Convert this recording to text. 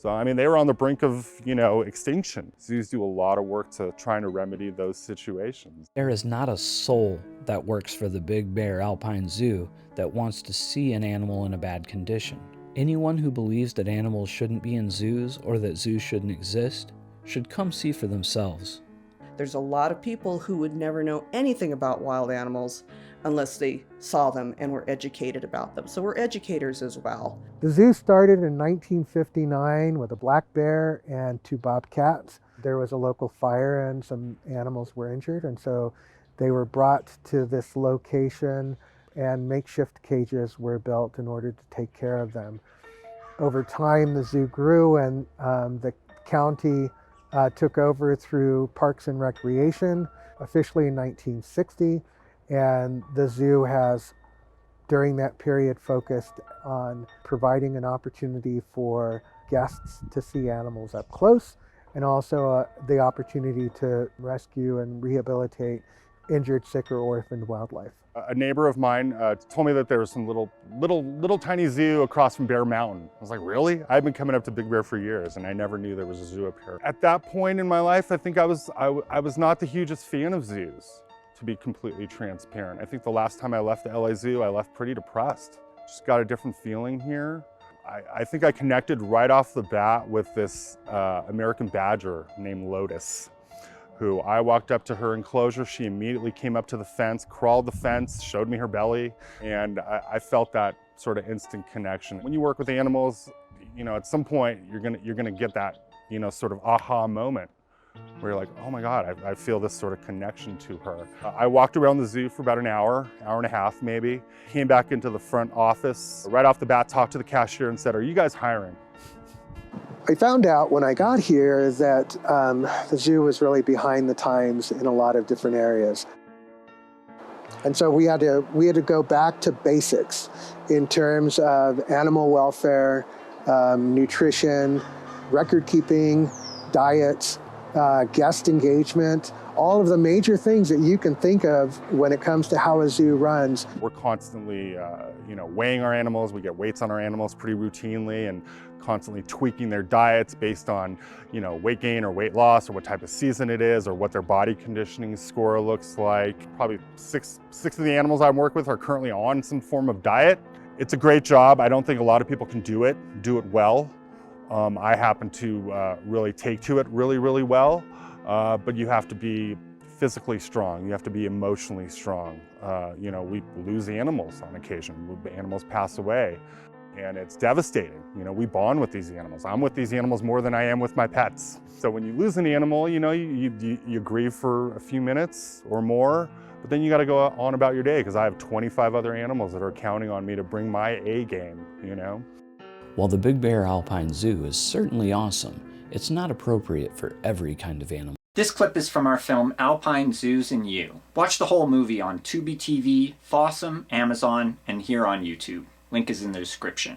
So, I mean, they were on the brink of, extinction. Zoos do a lot of work to trying to remedy those situations. There is not a soul that works for the Big Bear Alpine Zoo that wants to see an animal in a bad condition. Anyone who believes that animals shouldn't be in zoos or that zoos shouldn't exist should come see for themselves. There's a lot of people who would never know anything about wild animals unless they saw them and were educated about them. So we're educators as well. The zoo started in 1959 with a black bear and 2 bobcats. There was a local fire and some animals were injured, and so they were brought to this location and makeshift cages were built in order to take care of them. Over time, the zoo grew and the county took over through Parks and Recreation, officially in 1960, and the zoo has, during that period, focused on providing an opportunity for guests to see animals up close, and also the opportunity to rescue and rehabilitate injured, sick, or orphaned wildlife. A neighbor of mine told me that there was some little tiny zoo across from Bear Mountain. I was like, really? I've been coming up to Big Bear for years, and I never knew there was a zoo up here. At that point in my life, I think I was not the hugest fan of zoos, to be completely transparent. I think the last time I left the LA Zoo, I left pretty depressed. Just got a different feeling here. I think I connected right off the bat with this American badger named Lotus, who I walked up to her enclosure. She immediately came up to the fence, crawled the fence, showed me her belly, and I felt that sort of instant connection. When you work with animals, at some point you're gonna get that, sort of aha moment where you're like, oh my God, I feel this sort of connection to her. I walked around the zoo for about an hour and a half maybe, came back into the front office, right off the bat talked to the cashier and said, are you guys hiring? I found out when I got here that the zoo was really behind the times in a lot of different areas. And so we had to go back to basics in terms of animal welfare, nutrition, record keeping, diets, guest engagement, all of the major things that you can think of when it comes to how a zoo runs. We're constantly, weighing our animals. We get weights on our animals pretty routinely and constantly tweaking their diets based on, weight gain or weight loss or what type of season it is or what their body conditioning score looks like. Probably six of the animals I work with are currently on some form of diet. It's a great job. I don't think a lot of people can do it well. I happen to really take to it really, really well, but you have to be physically strong. You have to be emotionally strong. We lose animals on occasion. Animals pass away, and it's devastating. We bond with these animals. I'm with these animals more than I am with my pets. So when you lose an animal, you grieve for a few minutes or more, but then you got to go on about your day because I have 25 other animals that are counting on me to bring my A game, While the Big Bear Alpine Zoo is certainly awesome, it's not appropriate for every kind of animal. This clip is from our film Alpine Zoos and You. Watch the whole movie on Tubi TV, Fossum, Amazon, and here on YouTube. Link is in the description.